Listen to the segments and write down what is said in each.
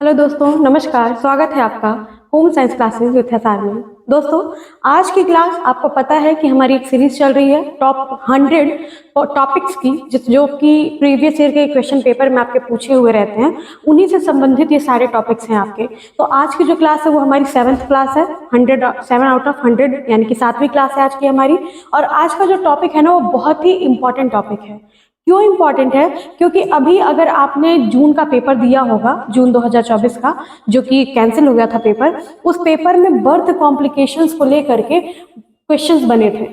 Hello दोस्तों, नमस्कार। स्वागत है आपका home science classes with SR में। दोस्तों, आज की क्लास आपको पता है कि हमारी एक सीरीज चल रही है टॉप 100 टॉपिक्स की, जो कि प्रीवियस ईयर के क्वेश्चन पेपर में आपके पूछे हुए रहते हैं। उन्हीं से संबंधित ये सारे टॉपिक्स हैं आपके। तो आज की जो क्लास है वो हमारी 7th क्लास है, 7 आउट ऑफ 100, यानी कि 7वीं क्लास है आज की हमारी। और आज का जो टॉपिक है ना, वो बहुत ही इंपॉर्टेंट टॉपिक है। क्यों इंपॉर्टेंट है? क्योंकि अभी अगर आपने जून का पेपर दिया होगा, जून 2024 का, जो कि कैंसिल हो गया था पेपर, उस पेपर में बर्थ कॉम्प्लिकेशंस को लेकर के क्वेश्चंस बने थे।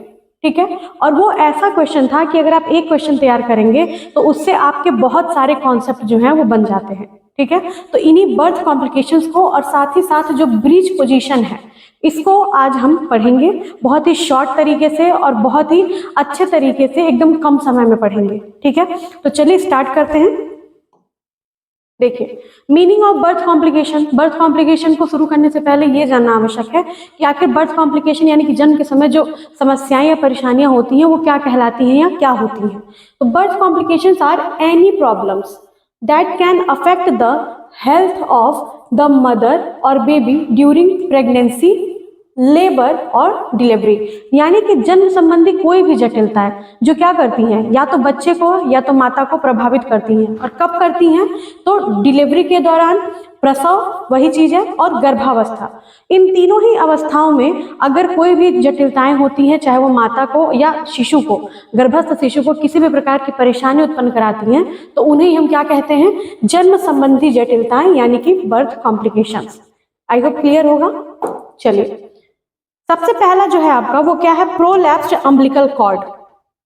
ठीक है, और वो ऐसा क्वेश्चन था कि अगर आप एक क्वेश्चन तैयार करेंगे तो उससे आपके बहुत सारे कॉन्सेप्ट जो हैं वो बन जाते हैं। ठीक है, तो इन्हीं बर्थ कॉम्प्लिकेशंस को और साथ ही साथ जो ब्रीच पोजीशन है, इसको आज हम पढ़ेंगे बहुत ही शॉर्ट तरीके से और बहुत ही अच्छे तरीके से, एकदम कम समय में पढ़ेंगे। ठीक है, तो चलिए स्टार्ट करते हैं। देखिए, meaning of birth complication. Birth complication को शुरू करने से पहले ये जानना आवश्यक है कि आखिर बर्थ कॉम्प्लिकेशन यानी कि जन्म के समय जो समस्याएं या परेशानियां होती हैं वो क्या कहलाती हैं या क्या होती हैं। तो birth complications are any problems that can affect the health of the mother और बेबी ड्यूरिंग प्रेगनेंसी, लेबर और डिलीवरी। यानी कि जन्म संबंधी कोई भी जटिलता है जो क्या करती हैं, या तो बच्चे को या तो माता को प्रभावित करती हैं। और कब करती हैं? तो डिलीवरी के दौरान, प्रसव वही चीज है, और गर्भावस्था। इन तीनों ही अवस्थाओं में अगर कोई भी जटिलताएं होती हैं, चाहे वो माता को या शिशु को, गर्भस्थ शिशु को किसी भी प्रकार की परेशानी उत्पन्न कराती हैं, तो उन्हें हम क्या कहते हैं? जन्म संबंधी जटिलताएं, यानी कि birth complications. I hope clear होगा। चलिए, सबसे पहला जो है आपका वो क्या है? Prolapsed umbilical cord.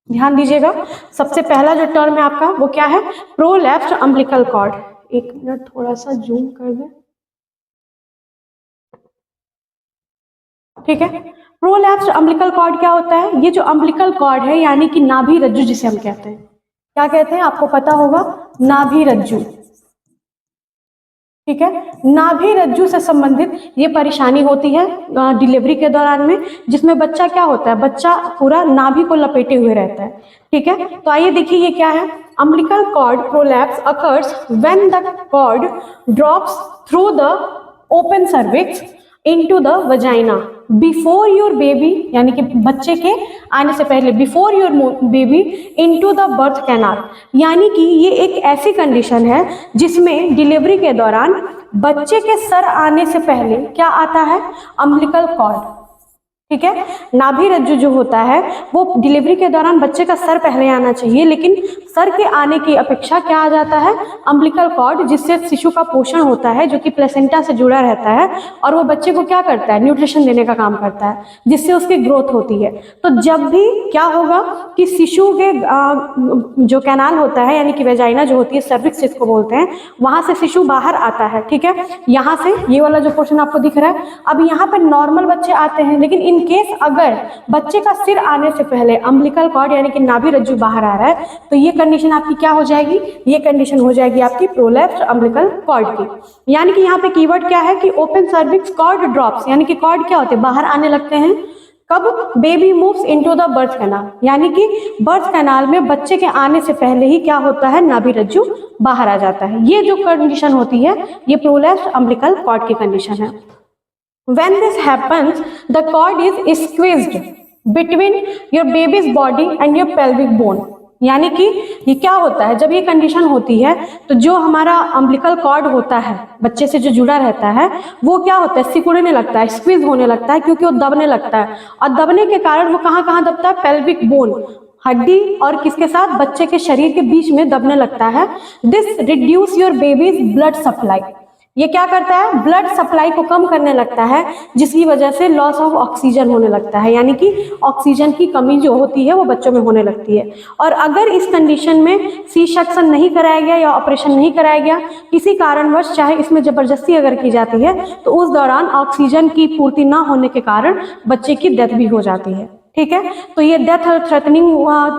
ध्यान दीजिएगा, सबसे पहला जो टर्म है आपका वो क्या है? Prolapsed umbilical cord. एक मिनट, थोड़ा सा जूम कर दें। ठीक है, प्रोलैप्स्ड अम्बिलिकल कॉर्ड क्या होता है? ये जो अम्बिलिकल कॉर्ड है, यानी कि नाभि रज्जु जिसे हम कहते हैं, क्या कहते हैं आपको पता होगा? नाभि रज्जु। ठीक है, नाभि रज्जु से संबंधित ये परेशानी होती है डिलीवरी के दौरान में, जिसमें बच्चा क्या होता है? बच्चा पूरा नाभि को लपेटे हुए रहता है। ठीक है, तो आइए देखिए ये क्या है। Umbilical cord prolapse occurs when the cord drops through the open cervix into the vagina before your baby, यानी कि बच्चे के आने से पहले, before your baby into the birth canal. यानी कि ये एक ऐसी कंडीशन है जिसमें डिलीवरी के दौरान बच्चे के सर आने से पहले क्या आता है? Umbilical cord. ठीक है, नाभि रज्जु जो होता है वो डिलीवरी के दौरान बच्चे का सर पहले आना चाहिए, लेकिन सर के आने की अपेक्षा क्या आ जाता है? अम्बिलिकल कॉर्ड, जिससे शिशु का पोषण होता है, जो कि प्लेसेंटा से जुड़ा रहता है, और वो बच्चे को क्या करता है? न्यूट्रिशन देने का काम करता है, जिससे उसकी ग्रोथ होती है। तो जब भी क्या होगा कि शिशु के जो कैनाल होता है, यानी कि वेजाइना जो होती है, सर्विक्स जिसको बोलते हैं, वहां से शिशु बाहर आता है। ठीक है, यहाँ से ये वाला जो पोर्शन आपको दिख रहा है, अब यहाँ पे नॉर्मल बच्चे आते हैं, लेकिन इन केस अगर बच्चे का सिर आने से पहले अम्बिलिकल कॉर्ड यानी कि नाभि रज्जु बाहर आ रहा है, तो ये कंडीशन आपकी क्या हो जाएगी? ये कंडीशन हो जाएगी आपकी प्रोलैप्स्ड अम्बिलिकल कॉर्ड की। यानी कि यहाँ पे कीवर्ड क्या है कि ओपन सर्विक्स कॉर्ड ड्रॉप्स, यानी कि कॉर्ड क्या होते हैं? बाहर आने लगते हैं। कब? Baby moves into the birth canal, यानी कि बर्थ कैनाल में बच्चे के आने से पहले ही क्या होता है? नाभि रज्जु बाहर आ जाता है। ये जो कंडीशन होती है ये प्रोलैप्स्ड अम्बिलिकल कॉर्ड की कंडीशन है। When this happens, the cord is squeezed between your baby's body and your pelvic bone. यानी कि ये क्या होता है? जब ये कंडीशन होती है तो जो हमारा अम्बिलिकल कॉर्ड होता है बच्चे से जो जुड़ा रहता है, वो क्या होता है? सिकुड़ने लगता है, स्क्वीज होने लगता है, क्योंकि वो दबने लगता है। और दबने के कारण वो कहाँ कहाँ दबता है? पेल्विक बोन, हड्डी और किसके साथ? बच्चे के शरीर के बीच में दबने लगता है। This reduce your babies blood supply. ये क्या करता है? ब्लड सप्लाई को कम करने लगता है, जिसकी वजह से लॉस ऑफ ऑक्सीजन होने लगता है, यानी कि ऑक्सीजन की कमी जो होती है वो बच्चों में होने लगती है। और अगर इस कंडीशन में सी सेक्शन नहीं कराया गया या ऑपरेशन नहीं कराया गया किसी कारणवश, चाहे इसमें जबरदस्ती अगर की जाती है, तो उस दौरान ऑक्सीजन की पूर्ति ना होने के कारण बच्चे की डेथ भी हो जाती है। ठीक है, तो ये डेथ थ्रेटनिंग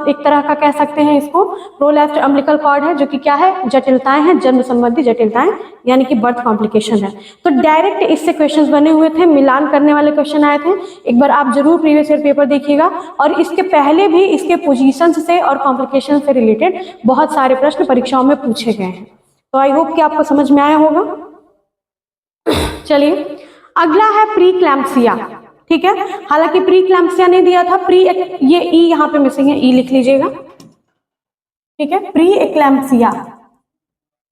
एक तरह का कह सकते हैं इसको। प्रोलैप्स्ड अम्बिलिकल कॉर्ड है, जो कि क्या है? जटिलताएं हैं, जन्म संबंधी जटिलताएं, यानी कि बर्थ कॉम्प्लिकेशन है। तो डायरेक्ट इससे क्वेश्चंस बने हुए थे, मिलान करने वाले क्वेश्चन आए थे। एक बार आप जरूर प्रीवियस ईयर पेपर देखिएगा, और इसके पहले भी इसके पोजीशन से और कॉम्प्लिकेशन से रिलेटेड बहुत सारे प्रश्न परीक्षाओं में पूछे गए हैं। तो आई होप कि आपको समझ में आया होगा। चलिए अगला है प्री क्लैम्पसिया, ठीक है। हालांकि प्री क्लैम्पसिया नहीं दिया था, प्री ये ई यहाँ पे मिसिंग है, ई लिख लीजिएगा, ठीक है। प्री एक्लैम्पसिया,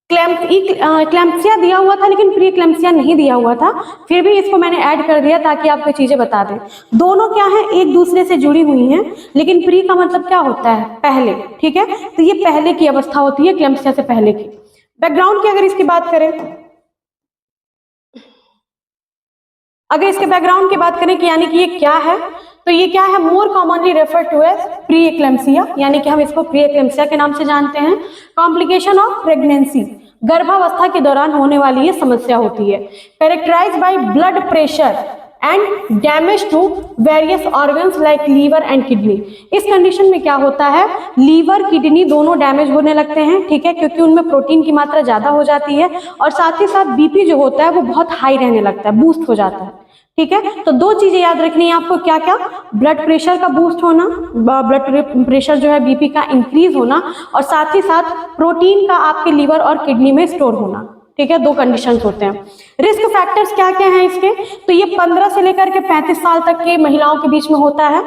क्लैम्पसिया दिया हुआ था लेकिन प्री क्लैम्पसिया नहीं दिया हुआ था, फिर भी इसको मैंने ऐड कर दिया ताकि आपको चीजें बता दें। दोनों क्या है, एक दूसरे से जुड़ी हुई हैं, लेकिन प्री का मतलब क्या होता है, पहले, ठीक है। तो ये पहले की अवस्था होती है, क्लैम्पसिया से पहले की। बैकग्राउंड की अगर इसकी बात करें, अगर इसके बैकग्राउंड की बात करें कि यानी कि ये क्या है, तो ये क्या है, more commonly refer to as pre eclampsia, यानी कि हम इसको प्री एक्लैम्पसिया के नाम से जानते हैं। कॉम्प्लिकेशन ऑफ प्रेगनेंसी, गर्भावस्था के दौरान होने वाली ये समस्या होती है। Characterized by blood pressure and damage to various organs like liver and kidney. इस कंडीशन में क्या होता है, लीवर किडनी दोनों डैमेज होने लगते हैं, ठीक है, क्योंकि उनमें प्रोटीन की मात्रा ज्यादा हो जाती है, और साथ ही साथ बीपी जो होता है वो बहुत हाई रहने लगता है, बूस्ट हो जाता है, ठीक है। तो दो चीजें याद रखनी है आपको, क्या क्या, ब्लड प्रेशर का बूस्ट होना, ब्लड प्रेशर जो है बीपी का इंक्रीज होना, और साथ ही साथ प्रोटीन का आपके लीवर और किडनी में स्टोर होना, ठीक है। दो कंडीशंस होते हैं। रिस्क फैक्टर्स क्या क्या हैं इसके, तो ये 15 से लेकर के 35 साल तक के महिलाओं के बीच में होता है,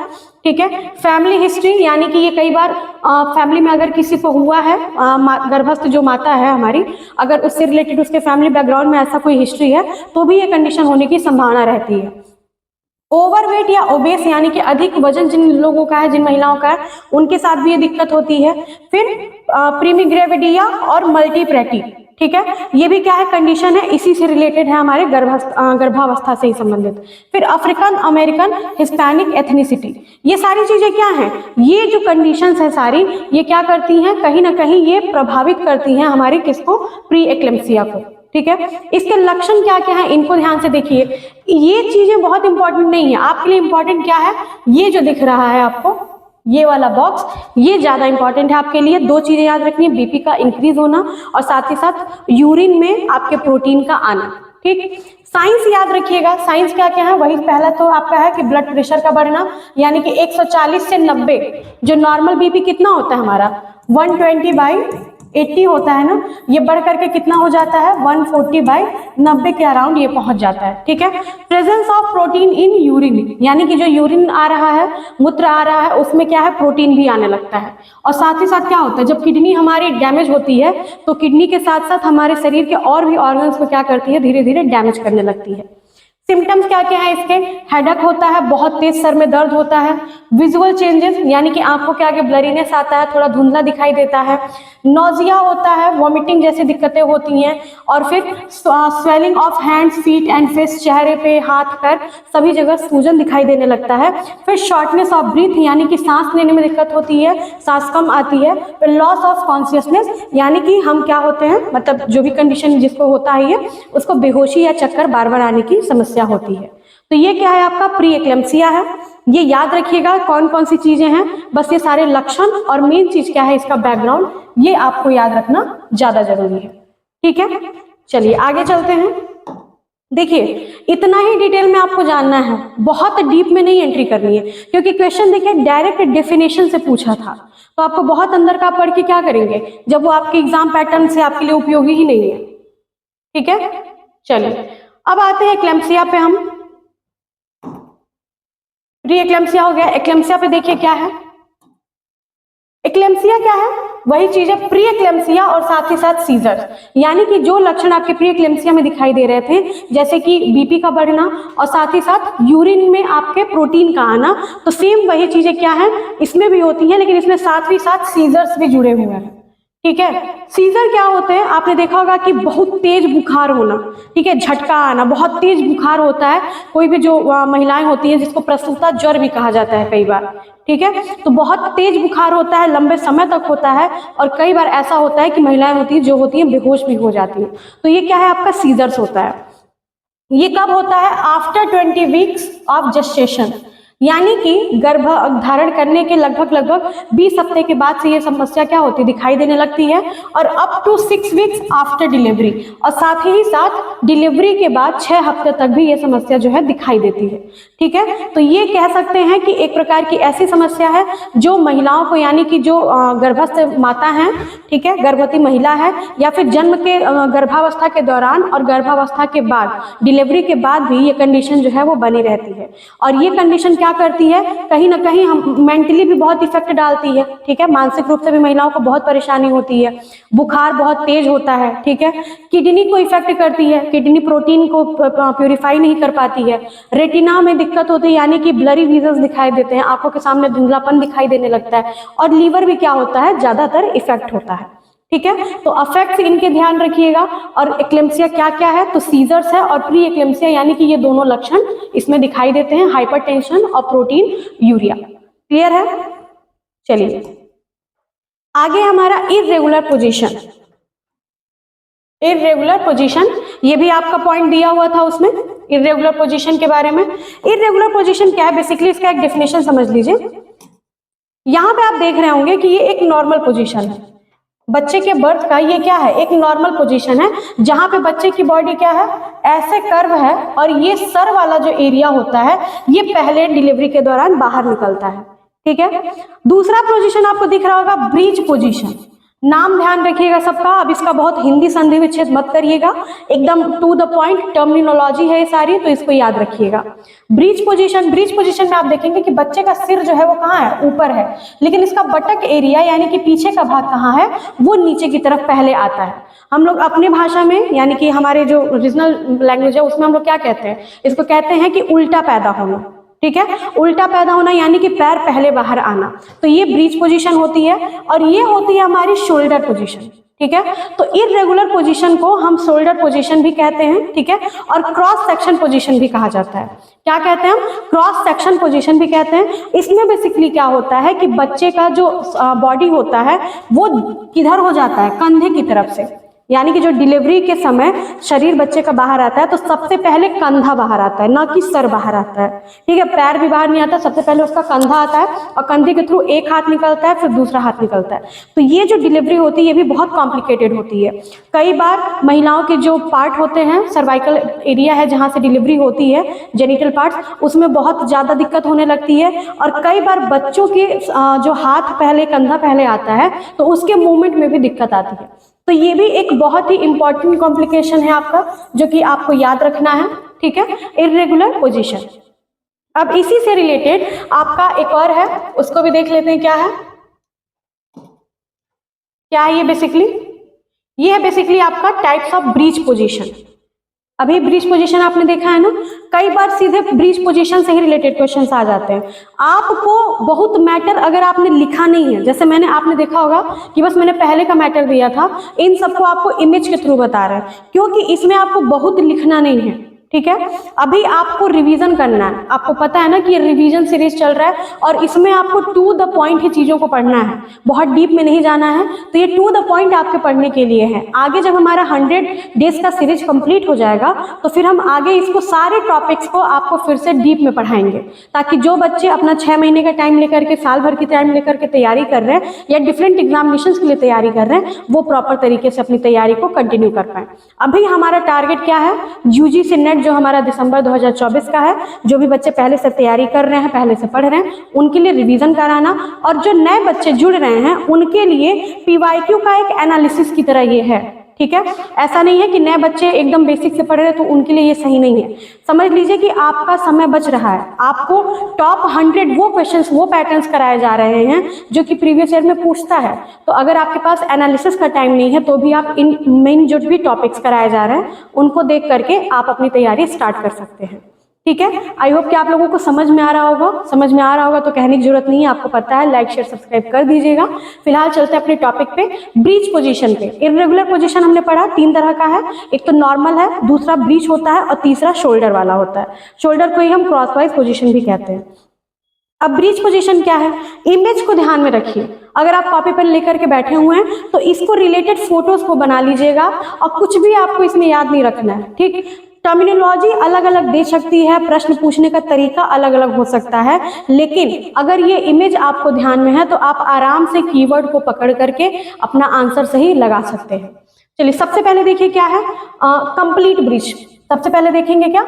ठीक है। फैमिली हिस्ट्री, यानी कि ये कई बार फैमिली में अगर किसी को हुआ है, गर्भस्थ जो माता है हमारी, अगर उससे रिलेटेड उसके फैमिली बैकग्राउंड में ऐसा कोई हिस्ट्री है तो भी ये कंडीशन होने की संभावना रहती है। ओवरवेट या ओबेस, यानी कि अधिक वजन जिन लोगों का है, जिन महिलाओं का है, उनके साथ भी ये दिक्कत होती है। फिर प्रीमिग्रेविडिया और मल्टीप्रेटी, ठीक है, ये भी क्या है, कंडीशन है, इसी से रिलेटेड है, हमारे गर्भावस्था से ही संबंधित। फिर अफ्रीकन अमेरिकन हिस्पैनिक एथनिसिटी, ये सारी चीजें क्या हैं, ये जो कंडीशंस है सारी, ये क्या करती हैं, कहीं ना कहीं ये प्रभावित करती हैं हमारी किसको, प्री एक्लैम्पसिया को, ठीक है। इसके लक्षण क्या क्या है, इनको ध्यान से देखिए। ये चीजें बहुत इंपॉर्टेंट नहीं है आपके लिए, इंपॉर्टेंट क्या है, ये जो दिख रहा है आपको, ये वाला बॉक्स, ये ज्यादा इंपॉर्टेंट है आपके लिए। दो चीजें याद रखनी है, बीपी का इंक्रीज होना और साथ ही साथ यूरिन में आपके प्रोटीन का आना, ठीक। साइंस याद रखिएगा, साइंस क्या क्या है, वही पहला तो आपका है कि ब्लड प्रेशर का बढ़ना, यानी कि 140 से 90, जो नॉर्मल बीपी कितना होता है हमारा 120/80 होता है ना, ये बढ़ करके कितना हो जाता है 140/90 के अराउंड ये पहुंच जाता है, ठीक है। Presence of protein in urine, यानी कि जो यूरिन आ रहा है, मूत्र आ रहा है, उसमें क्या है, प्रोटीन भी आने लगता है। और साथ ही साथ क्या होता है, जब किडनी हमारी डैमेज होती है तो किडनी के साथ साथ हमारे शरीर के और भी ऑर्गन्स को क्या करती है, धीरे धीरे डैमेज करने लगती है। सिम्टम्स क्या क्या है इसके, हेडेक होता है, बहुत तेज सर में दर्द होता है, विजुअल चेंजेस, यानी कि आंखों के आगे ब्लरीनेस आता है, थोड़ा धुंधला दिखाई देता है, नोजिया होता है, वॉमिटिंग जैसी दिक्कतें होती हैं, और फिर swelling of hands, feet and face, चेहरे पे, हाथ पैर सभी जगह सूजन दिखाई देने लगता है। फिर शॉर्टनेस ऑफ ब्रीथ, यानी कि सांस लेने में दिक्कत होती है, सांस कम आती है। फिर लॉस ऑफ कॉन्शियसनेस, यानी कि हम क्या होते हैं, मतलब जो भी कंडीशन जिसको होता है ये, उसको बेहोशी या चक्कर बार बार आने की समस्या होती है। तो ये क्या है, आपका प्री एक्लैम्पसिया है। ये याद रखिएगा कौन कौन सी चीजें हैं, बस ये सारे लक्षण और मेन चीज क्या है, इसका बैकग्राउंड, ये आपको याद रखना ज्यादा जरूरी है, ठीक है। चलिए आगे चलते हैं। देखिए इतना ही डिटेल में आपको जानना है, बहुत डीप में नहीं एंट्री करनी है, क्योंकि क्वेश्चन देखिए डायरेक्ट डेफिनेशन से पूछा था, तो आपको बहुत अंदर का पढ़ के क्या करेंगे, जब वो आपके एग्जाम पैटर्न से आपके लिए उपयोगी ही नहीं है, ठीक है। चलिए अब आते हैं एक्लैम्पसिया पे। हम प्री एक्लैम्पसिया हो गया, एक्लैम्पसिया पे देखिए क्या है। एक्लैम्पसिया क्या है, वही चीज है प्री एक्लैम्पसिया और साथ ही साथ सीजर्स, यानी कि जो लक्षण आपके प्री एक्लैम्पसिया में दिखाई दे रहे थे, जैसे कि बीपी का बढ़ना और साथ ही साथ यूरिन में आपके प्रोटीन का आना, तो सेम वही चीजें क्या है इसमें भी होती हैं, लेकिन इसमें साथ ही साथ सीजर्स भी जुड़े हुए हैं, ठीक है। सीजर क्या होते हैं, आपने देखा होगा कि बहुत तेज बुखार होना, ठीक है, झटका आना, बहुत तेज बुखार होता है, कोई भी जो महिलाएं होती हैं जिसको प्रसूता ज्वर भी कहा जाता है कई बार, ठीक है, तो बहुत तेज बुखार होता है, लंबे समय तक होता है, और कई बार ऐसा होता है कि महिलाएं होती हैं जो होती हैं बेहोश भी हो जाती हैं, तो ये क्या है, आपका सीजर्स होता है। ये कब होता है, आफ्टर 20 वीक्स ऑफ जेस्टेशन, यानी कि गर्भ धारण करने के लगभग 20 हफ्ते के बाद से ये समस्या क्या होती है, दिखाई देने लगती है, और up to 6 weeks after delivery, और साथ ही साथ डिलीवरी के बाद 6 हफ्ते तक भी ये समस्या जो है दिखाई देती है। ठीक है, तो ये कह सकते हैं कि एक प्रकार की ऐसी समस्या है जो महिलाओं को, यानी कि जो गर्भस्थ माता है, ठीक है, गर्भवती महिला है, या फिर जन्म के गर्भावस्था के दौरान और गर्भावस्था के बाद, डिलीवरी के बाद भी ये कंडीशन जो है वो बनी रहती है। और ये कंडीशन क्या करती है, कहीं ना कहीं हम मेंटली भी बहुत इफेक्ट डालती है। ठीक है, मानसिक रूप से भी महिलाओं को बहुत परेशानी होती है, बुखार बहुत तेज होता है। ठीक है, किडनी को इफेक्ट करती है, किडनी प्रोटीन को प्यूरिफाई नहीं कर पाती है, रेटिना में दिक्कत होती है, यानी कि ब्लरी विजन्स दिखाई देते हैं, आंखों के सामने धुंधलापन दिखाई देने लगता है, और लीवर भी क्या होता है, ज्यादातर इफेक्ट होता है। ठीक है, तो अफेक्ट्स इनके ध्यान रखिएगा। और एक्लेम्सिया क्या क्या है, तो सीजर्स है और प्री एक्लेम्सिया, यानी कि ये दोनों लक्षण इसमें दिखाई देते हैं, हाइपरटेंशन और प्रोटीन यूरिया। क्लियर है? चलिए आगे हमारा इर्रेगुलर पोजीशन। इर्रेगुलर पोजीशन, ये भी आपका पॉइंट दिया हुआ था उसमें, इर्रेगुलर पोजीशन के बारे में। इर्रेगुलर पोजीशन क्या है, बेसिकली इसका एक डेफिनेशन समझ लीजिए। यहां पे आप देख रहे होंगे कि ये एक नॉर्मल पोजीशन है, बच्चे के बर्थ का ये क्या है, एक नॉर्मल पोजीशन है, जहां पे बच्चे की बॉडी क्या है, ऐसे कर्व है, और ये सर वाला जो एरिया होता है ये पहले डिलीवरी के दौरान बाहर निकलता है। ठीक है, दूसरा पोजीशन आपको दिख रहा होगा ब्रीच पोजीशन, नाम ध्यान रखिएगा सबका। अब इसका बहुत हिंदी संधि विच्छेद मत करिएगा, एकदम टू द पॉइंट टर्मिनोलॉजी है ये सारी, तो इसको याद रखिएगा। ब्रीच पोजीशन, ब्रीच पोजीशन में आप देखेंगे कि बच्चे का सिर जो है वो कहाँ है, ऊपर है, लेकिन इसका बटक एरिया यानी कि पीछे का भाग कहाँ है, वो नीचे की तरफ पहले आता है। हम लोग अपनी भाषा में, यानी कि हमारे जो ओरिजिनल लैंग्वेज है उसमें हम लोग क्या कहते हैं, इसको कहते हैं कि उल्टा पैदा होना। ठीक है, उल्टा पैदा होना यानी कि पैर पहले बाहर आना, तो ये ब्रीच पोजीशन होती है। और ये होती है हमारी शोल्डर पोजीशन। ठीक है, तो इररेगुलर पोजीशन को हम शोल्डर पोजीशन भी कहते हैं। ठीक है, और क्रॉस सेक्शन पोजीशन भी कहा जाता है। क्या कहते हैं हम, क्रॉस सेक्शन पोजीशन भी कहते हैं। इसमें बेसिकली क्या होता है कि बच्चे का जो बॉडी होता है वो किधर हो जाता है, कंधे की तरफ से, यानी कि जो डिलीवरी के समय शरीर बच्चे का बाहर आता है तो सबसे पहले कंधा बाहर आता है, ना कि सर बाहर आता है। ठीक है, पैर भी बाहर नहीं आता, सबसे पहले उसका कंधा आता है, और कंधे के थ्रू एक हाथ निकलता है, फिर दूसरा हाथ निकलता है। तो ये जो डिलीवरी होती है ये भी बहुत कॉम्प्लिकेटेड होती है। कई बार महिलाओं के जो पार्ट होते हैं, सर्वाइकल एरिया है जहाँ से डिलीवरी होती है, जेनिटल पार्ट्स, उसमें बहुत ज़्यादा दिक्कत होने लगती है। और कई बार बच्चों के जो हाथ पहले, कंधा पहले आता है, तो उसके मूवमेंट में भी दिक्कत आती है। तो ये भी एक बहुत ही इंपॉर्टेंट कॉम्प्लिकेशन है आपका, जो कि आपको याद रखना है। ठीक है, इर्रेगुलर पोजीशन। अब इसी से रिलेटेड आपका एक और है, उसको भी देख लेते हैं। क्या है, क्या है ये बेसिकली, ये है बेसिकली आपका टाइप्स ऑफ ब्रीच पोजीशन। अभी ब्रीच पोजीशन आपने देखा है ना, कई बार सीधे ब्रीच पोजीशन से ही रिलेटेड क्वेश्चंस आ जाते हैं। आपको बहुत मैटर अगर आपने लिखा नहीं है, जैसे मैंने, आपने देखा होगा कि बस मैंने पहले का मैटर दिया था, इन सबको आपको इमेज के थ्रू बता रहे हैं, क्योंकि इसमें आपको बहुत लिखना नहीं है। ठीक है, अभी आपको रिवीजन करना है। आपको पता है ना कि ये रिवीजन सीरीज चल रहा है, और इसमें आपको टू द पॉइंट ही चीजों को पढ़ना है, बहुत डीप में नहीं जाना है। तो ये टू द पॉइंट आपके पढ़ने के लिए है। आगे जब हमारा 100 डेज का सीरीज कंप्लीट हो जाएगा तो फिर हम आगे इसको सारे टॉपिक्स को आपको फिर से डीप में पढ़ाएंगे, ताकि जो बच्चे अपना 6 महीने का टाइम लेकर के, साल भर की टाइम लेकर के तैयारी कर रहे हैं, या डिफरेंट एग्जामिनेशन के लिए तैयारी कर रहे हैं, वो प्रॉपर तरीके से अपनी तैयारी को कंटिन्यू कर पाए। अभी हमारा टारगेट क्या है, यूजीसी नेट जो हमारा दिसंबर 2024 का है, जो भी बच्चे पहले से तैयारी कर रहे हैं, पहले से पढ़ रहे हैं, उनके लिए रिवीजन कराना, और जो नए बच्चे जुड़ रहे हैं उनके लिए पीवाईक्यू का एक एनालिसिस की तरह ये है। ठीक है, ऐसा नहीं है कि नए बच्चे एकदम बेसिक से पढ़ रहे हैं तो उनके लिए ये सही नहीं है। समझ लीजिए कि आपका समय बच रहा है, आपको टॉप 100 वो क्वेश्चंस, वो पैटर्न्स कराए जा रहे हैं जो कि प्रीवियस ईयर में पूछता है। तो अगर आपके पास एनालिसिस का टाइम नहीं है तो भी आप इन मेन जो भी टॉपिक्स कराए जा रहे हैं उनको देख करके आप अपनी तैयारी स्टार्ट कर सकते हैं। ठीक है, आई होप कि आप लोगों को समझ में आ रहा होगा। समझ में आ रहा होगा तो कहने की जरूरत नहीं है, आपको पता है, लाइक शेयर सब्सक्राइब कर दीजिएगा। फिलहाल चलते हैं अपने टॉपिक पे, ब्रीच पोजीशन पे। इर्रेगुलर पोजीशन हमने पढ़ा 3 तरह का है, एक तो नॉर्मल है, दूसरा ब्रीच होता है, और तीसरा शोल्डर वाला होता है। शोल्डर को ही हम क्रॉसवाइज पोजीशन भी कहते हैं। अब ब्रीच पोजीशन क्या है, इमेज को ध्यान में रखिए। अगर आप कॉपी पेन लेकर के बैठे हुए हैं तो इसको रिलेटेड फोटोज को बना लीजिएगा, और कुछ भी आपको इसमें याद नहीं रखना है। ठीक, टर्मिनोलॉजी अलग अलग दे सकती है, प्रश्न पूछने का तरीका अलग अलग हो सकता है, लेकिन अगर ये इमेज आपको ध्यान में है तो आप आराम से कीवर्ड को पकड़ करके अपना आंसर सही लगा सकते हैं। चलिए सबसे पहले देखिए क्या है कंप्लीट ब्रिज। सबसे पहले देखेंगे क्या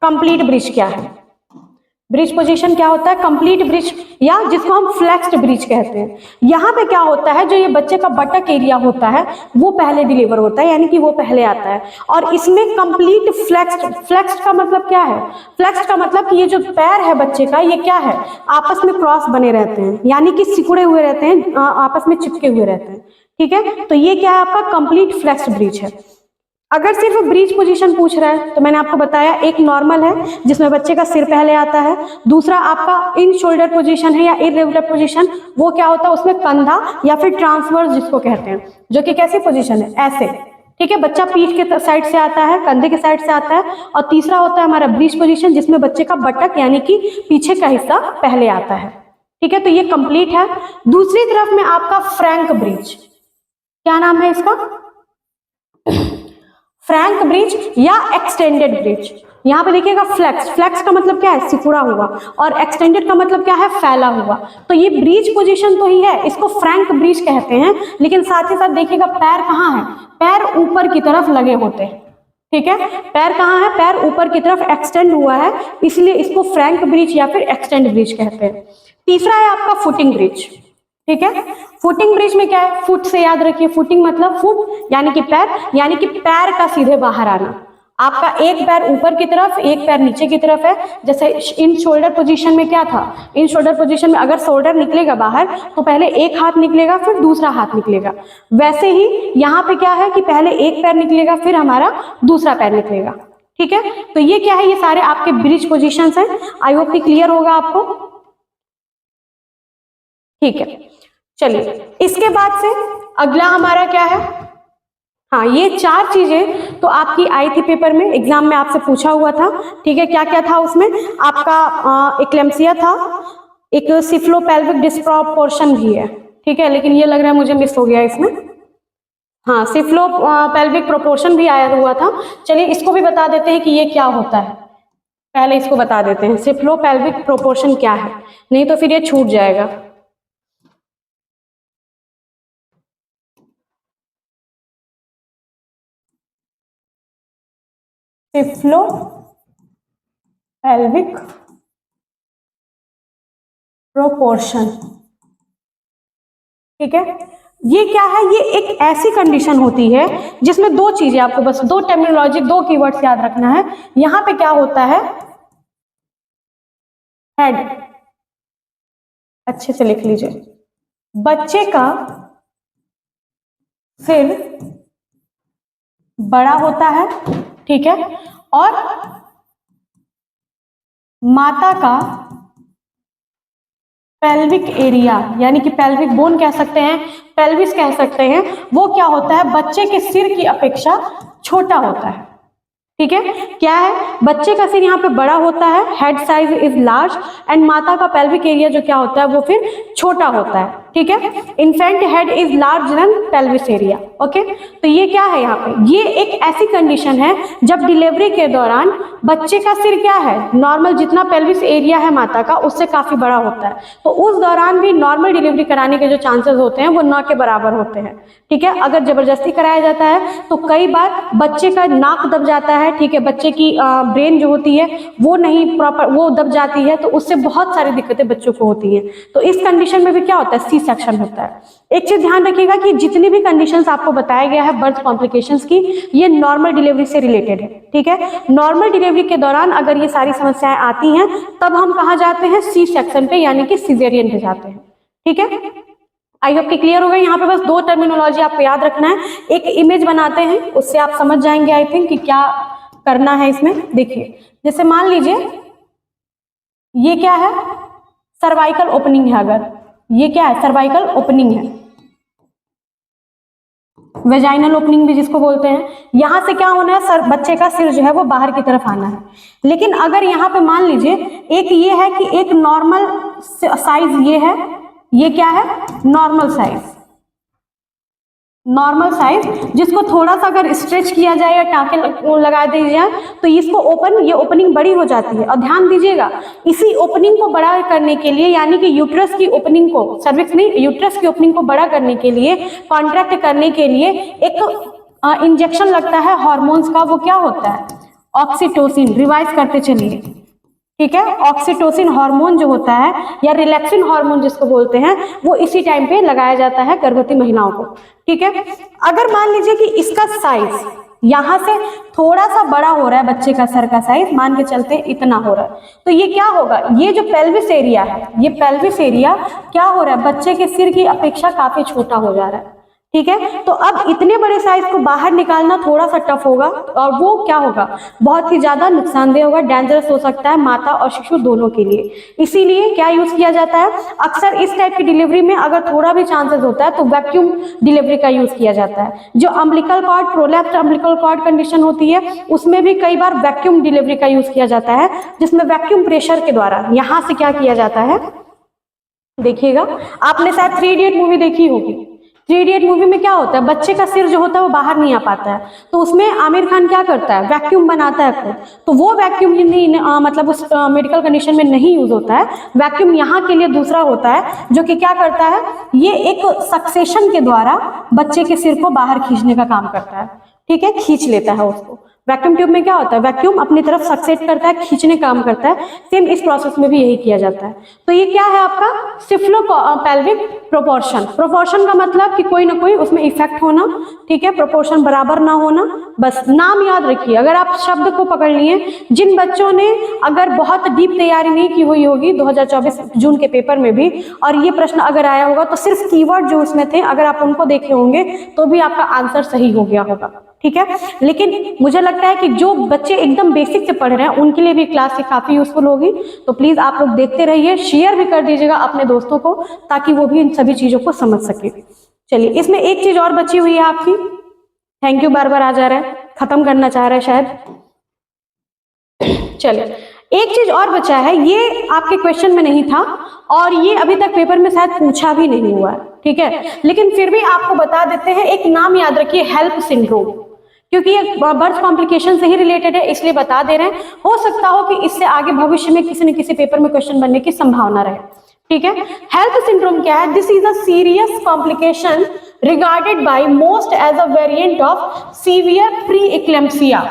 कंप्लीट ब्रिज क्या है। ब्रिज पोजीशन क्या होता है कंप्लीट ब्रिज, या जिसको हम फ्लेक्स्ड ब्रिज कहते हैं। यहाँ पे क्या होता है जो ये बच्चे का बटक एरिया होता है वो पहले डिलीवर होता है, यानी कि वो पहले आता है। और इसमें कंप्लीट फ्लेक्स्ड, फ्लेक्स्ड का मतलब क्या है, फ्लेक्स्ड का मतलब कि ये जो पैर है बच्चे का ये क्या है आपस में क्रॉस बने रहते हैं, यानी कि सिकुड़े हुए रहते हैं, आपस में चिपके हुए रहते हैं। ठीक है, तो ये क्या है आपका कंप्लीट फ्लेक्स्ड ब्रिज है। अगर सिर्फ ब्रीच पोजीशन पूछ रहा है तो मैंने आपको बताया एक नॉर्मल है जिसमें बच्चे का सिर पहले आता है, दूसरा आपका इन शोल्डर पोजीशन है या इरेगुलर पोजीशन, वो क्या होता है उसमें कंधा या फिर ट्रांसवर्स जिसको कहते हैं, जो कि कैसी पोजीशन है ऐसे। ठीक है, बच्चा पीठ के साइड से आता है, कंधे के साइड से आता है। और तीसरा होता है हमारा ब्रीच पोजीशन जिसमें बच्चे का बटक यानी कि पीछे का हिस्सा पहले आता है। ठीक है, तो ये कंप्लीट है। दूसरी तरफ में आपका फ्रैंक ब्रिज, क्या नाम है इसका फ्रैंक ब्रिज या एक्सटेंडेड ब्रिज। यहाँ पे देखिएगा फ्लेक्स, फ्लेक्स का मतलब क्या है सिकुड़ा हुआ, और एक्सटेंडेड का मतलब क्या है फैला हुआ। तो ये ब्रिज पोजीशन तो ही है, इसको फ्रैंक ब्रिज कहते हैं, लेकिन साथ ही साथ देखिएगा पैर कहाँ है, पैर ऊपर की तरफ लगे होते हैं। ठीक है, पैर कहाँ है, पैर ऊपर की तरफ एक्सटेंड हुआ है, इसलिए इसको फ्रैंक ब्रिज या फिर एक्सटेंड ब्रिज कहते हैं। तीसरा है आपका फुटिंग ब्रिज। ठीक है, फुटिंग ब्रिज में क्या है, फुट से याद रखिए, फुटिंग मतलब फुट यानी कि पैर, यानी कि पैर का सीधे बाहर आना। आपका एक पैर ऊपर की तरफ एक पैर नीचे की तरफ है। जैसे इन शोल्डर पोजीशन में क्या था, इन शोल्डर पोजीशन में अगर शोल्डर निकलेगा बाहर तो पहले एक हाथ निकलेगा फिर दूसरा हाथ निकलेगा, वैसे ही यहाँ पे क्या है कि पहले एक पैर निकलेगा फिर हमारा दूसरा पैर निकलेगा। ठीक है, तो ये क्या है, ये सारे आपके ब्रिज पोजीशंस हैं। आई होप कि क्लियर होगा आपको। ठीक है, चलिए इसके बाद से अगला हमारा क्या है, हाँ ये चार चीजें तो आपकी आई थी पेपर में, एग्जाम में आपसे पूछा हुआ था। ठीक है, क्या क्या था उसमें, आपका एक्लेम्सिया था, एक सिफ्लोपेल्विक डिस्प्रोपोर्शन भी है। ठीक है, लेकिन ये लग रहा है मुझे मिस हो गया इसमें, हाँ सिफ्लोपेल्विक प्रोपोर्शन भी आया हुआ था। चलिए इसको भी बता देते हैं कि ये क्या होता है, पहले इसको बता देते हैं सिफ्लोपेल्विक प्रोपोर्शन क्या है, नहीं तो फिर ये छूट जाएगा। सिफ्लोपेल्विक प्रोपोर्शन, ठीक है, ये क्या है, ये एक ऐसी कंडीशन होती है जिसमें दो चीजें, आपको बस दो टर्मिनोलॉजी दो कीवर्ड्स याद रखना है। यहां पे क्या होता है, हेड, अच्छे से लिख लीजिए, बच्चे का सिर बड़ा होता है, ठीक है, और माता का पेल्विक एरिया यानी कि पेल्विक बोन कह सकते हैं, पेल्विस कह सकते हैं, वो क्या होता है बच्चे के सिर की अपेक्षा छोटा होता है। ठीक है, क्या है, बच्चे का सिर यहाँ पे बड़ा होता है, head size is large, and माता का पेल्विक एरिया जो क्या होता है वो फिर छोटा होता है। ठीक है, infant head is large then pelvis area. Okay, तो ये क्या है, यहाँ पे ये एक ऐसी कंडीशन है जब डिलीवरी के दौरान बच्चे का सिर क्या है नॉर्मल, जितना पेल्विस एरिया है माता का उससे काफी बड़ा होता है, तो उस दौरान भी नॉर्मल डिलीवरी कराने के जो चांसेस होते हैं वो न के बराबर होते हैं। ठीक है, अगर जबरदस्ती कराया जाता है तो कई बार बच्चे का नाक दब जाता है, ठीक है, बच्चे की ब्रेन जो होती है वो नहीं प्रॉपर, वो दब जाती है, तो उससे बहुत सारी दिक्कतें बच्चों को होती हैं। तो इस कंडीशन में भी क्या होता है, सी सेक्शन होता है। एक चीज ध्यान रखिएगा कि जितनी भी कंडीशंस आपको बताया गया है बर्थ कॉम्प्लिकेशंस की, ये नॉर्मल डिलीवरी से रिलेटेड है। ठीक है, नॉर्मल डिलीवरी के दौरान अगर ये सारी समस्याएं आती हैं तब हम कहाँ जाते हैं, सी सेक्शन पे यानी कि सिजेरियन पे जाते हैं। ठीक है, आई होप कि क्लियर हो गई। यहाँ पे बस दो टर्मिनोलॉजी आपको याद रखना है, एक इमेज बनाते हैं उससे आप समझ जाएंगे आई थिंक कि क्या करना है इसमें। देखिए जैसे मान लीजिए ये क्या है, सर्वाइकल ओपनिंग है, अगर ये क्या है सर्वाइकल ओपनिंग है, वेजाइनल ओपनिंग भी जिसको बोलते हैं, यहां से क्या होना है, सर बच्चे का सिर जो है वो बाहर की तरफ आना है। लेकिन अगर यहाँ पे मान लीजिए एक ये है कि एक नॉर्मल साइज ये है, ये क्या है नॉर्मल साइज, नॉर्मल साइज, जिसको थोड़ा सा अगर स्ट्रेच किया जाए या टाँके लगा दिए जाए तो इसको ये ओपनिंग बड़ी हो जाती है। और ध्यान दीजिएगा, इसी ओपनिंग को बड़ा करने के लिए, यानी कि यूट्रस की ओपनिंग को, सर्विक्स नहीं, यूट्रस की ओपनिंग को बड़ा करने के लिए, कॉन्ट्रैक्ट करने के लिए एक इंजेक्शन लगता है हार्मोन्स का। वो क्या होता है? ऑक्सीटोसिन। रिवाइज करते चलिए, ठीक है। ऑक्सीटोसिन हार्मोन जो होता है, या रिलैक्सिन हार्मोन जिसको बोलते हैं, वो इसी टाइम पे लगाया जाता है गर्भवती महिलाओं को, ठीक है। अगर मान लीजिए कि इसका साइज यहां से थोड़ा सा बड़ा हो रहा है, बच्चे का सर का साइज मान के चलते इतना हो रहा है, तो ये क्या होगा? ये जो पेल्विस एरिया है, ये पेल्विस एरिया क्या हो रहा है? बच्चे के सिर की अपेक्षा काफी छोटा हो जा रहा है, ठीक है। तो अब इतने बड़े साइज को बाहर निकालना थोड़ा सा टफ होगा, और वो क्या होगा? बहुत ही ज्यादा नुकसानदेह होगा, डेंजरस हो सकता है माता और शिशु दोनों के लिए। इसीलिए क्या यूज किया जाता है? अक्सर इस टाइप की डिलीवरी में अगर थोड़ा भी चांसेस होता है तो वैक्यूम डिलीवरी का यूज किया जाता है। जो umbilical cord, prolapsed umbilical cord condition होती है, उसमें भी कई बार वैक्यूम डिलीवरी का यूज किया जाता है, जिसमें वैक्यूम प्रेशर के द्वारा यहां से क्या किया जाता है, देखिएगा। आपने शायद 3 इडियट मूवी देखी होगी। 3 इडियट मूवी में क्या होता है? बच्चे का सिर जो होता है वो बाहर नहीं आ पाता है, तो उसमें आमिर खान क्या करता है? वैक्यूम बनाता है खुद। तो वो वैक्यूम मतलब उस मेडिकल कंडीशन में नहीं यूज होता है। वैक्यूम यहाँ के लिए दूसरा होता है, जो कि क्या करता है? ये एक सक्सेशन के द्वारा बच्चे के सिर को बाहर खींचने का काम करता है, ठीक है, खींच लेता है उसको। वैक्यूम ट्यूब में क्या होता है? वैक्यूम अपनी तरफ सक्सेट करता है, खींचने का काम करता है। सेम इस प्रोसेस में भी यही किया जाता है। तो ये क्या है आपका? सिफ्लोपेल्विक प्रोपोर्शन। प्रोपोर्शन का मतलब कि कोई ना कोई उसमें इफेक्ट होना, ठीक है, प्रोपोर्शन बराबर ना होना। बस नाम याद रखिए, अगर आप शब्द को पकड़ लिए, जिन बच्चों ने अगर बहुत डीप तैयारी नहीं की हुई होगी 2024 जून के पेपर में भी, और ये प्रश्न अगर आया होगा, तो सिर्फ कीवर्ड जो उसमें थे अगर आप उनको देखे होंगे तो भी आपका आंसर सही हो गया होगा, ठीक है। लेकिन मुझे लगता है कि जो बच्चे एकदम बेसिक से पढ़ रहे हैं उनके लिए भी क्लास से काफी यूजफुल होगी। तो प्लीज आप लोग देखते रहिए, शेयर भी कर दीजिएगा अपने दोस्तों को, ताकि वो भी इन सभी चीजों को समझ सके। चलिए, इसमें एक चीज और बची हुई है आपकी। थैंक यू, बार बार आ जा रहा है, खत्म करना चाह रहा है शायद। चलिए, एक चीज और बचा है, ये आपके क्वेश्चन में नहीं था और ये अभी तक पेपर में शायद पूछा भी नहीं हुआ है, ठीक है, लेकिन फिर भी आपको बता देते हैं। एक नाम याद रखिए, हेल्प सिंड्रोम, क्योंकि ये बर्थ कॉम्प्लिकेशन से ही रिलेटेड है, इसलिए बता दे रहे हैं। हो सकता हो कि इससे आगे भविष्य में किसी न किसी पेपर में क्वेश्चन बनने की संभावना रहे, ठीक है। हेल्प सिंड्रोम क्या है? This is a serious complication regarded by most as a variant of severe pre eclampsia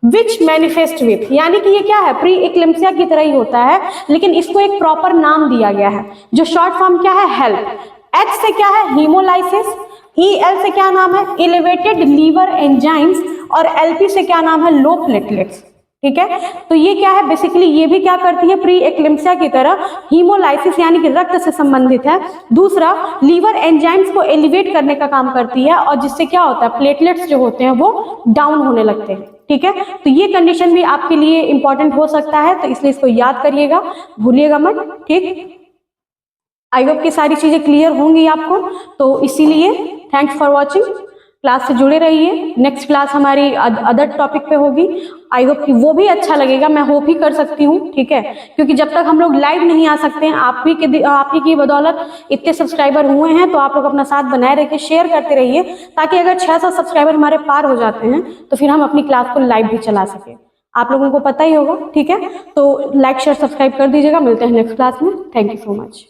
which manifest with, यानी कि ये क्या है? प्री एक्लेम्पसिया की तरह ही होता है, लेकिन इसको एक प्रॉपर नाम दिया गया है, जो शॉर्ट फॉर्म क्या है? हेल्प। एच से क्या है? हीमोलाइसिस। EL से क्या नाम है? Elevated liver enzymes. और LP से क्या नाम है? लो प्लेटलेट्स, ठीक है। तो ये क्या है? बेसिकली ये भी क्या करती है? प्री एक्लेम्पसिया की तरह हीमोलाइसिस यानी कि रक्त से संबंधित है। दूसरा, लीवर एंजाइम्स को एलिवेट करने का काम करती है, और जिससे क्या होता है? प्लेटलेट्स जो होते हैं वो डाउन होने लगते हैं, ठीक है। तो ये कंडीशन भी आपके लिए इंपॉर्टेंट हो सकता है, तो इसलिए इसको याद करिएगा, भूलिएगा मत, ठीक। आई होप कि सारी चीजें क्लियर होंगी आपको, तो इसीलिए थैंक्स फॉर वॉचिंग। क्लास से जुड़े रहिए, नेक्स्ट क्लास हमारी अदर टॉपिक पे होगी। आई होप कि वो भी अच्छा लगेगा, मैं होप ही कर सकती हूँ, ठीक है, क्योंकि जब तक हम लोग लाइव नहीं आ सकते हैं, आप ही की बदौलत इतने सब्सक्राइबर हुए हैं, तो आप लोग अपना साथ बनाए रखिए, शेयर करते रहिए, ताकि अगर 600 सब्सक्राइबर हमारे पार हो जाते हैं तो फिर हम अपनी क्लास को लाइव भी चला सके। आप लोगों को पता ही होगा, ठीक है। तो लाइक शेयर सब्सक्राइब कर दीजिएगा। मिलते हैं नेक्स्ट क्लास में। Thank you so much.